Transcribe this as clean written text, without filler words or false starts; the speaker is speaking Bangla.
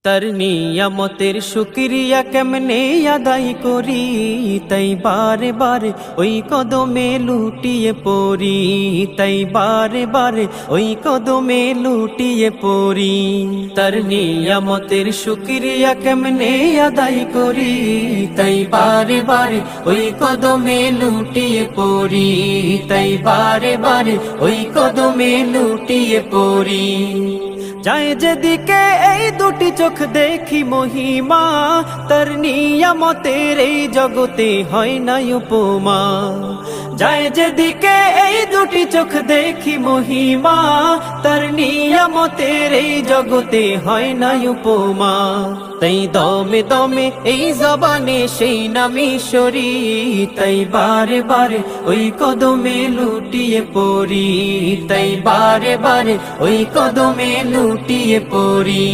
তার নিয়ামতের শুকরিয়া কেমনে আদায় করি, তাই বারে বারে ওই কদমে লুটিয়ে পড়ি, তাই বারে বারে ওই কদমে লুটিয়ে পড়ি। তার নিয়ামতের শুকরিয়া কেমনে আদায় করি, তাই বারে বারে ওই কদমে লুটিয়ে পড়ি, তাই বারে বারে ওই কদমে লুটিয়ে পড়ি। যায় যেদিকে এই দুটি চোখ দেখি মহিমা, তার নিয়ামতের এই জগতে হয় না উপমা। যায় যেদিকে এই দুটি চোখ দেখি মহিমা, তার নিয়ামতের এই জগতে হয় না উপমা। তাই দমে দমে এই জবানে সেই নামে সরি, তাই বারে বারে ওই কদমে লুটিয়ে পড়ি, তাই বারে বারে ওই কদমে লুটিয়ে পড়ি।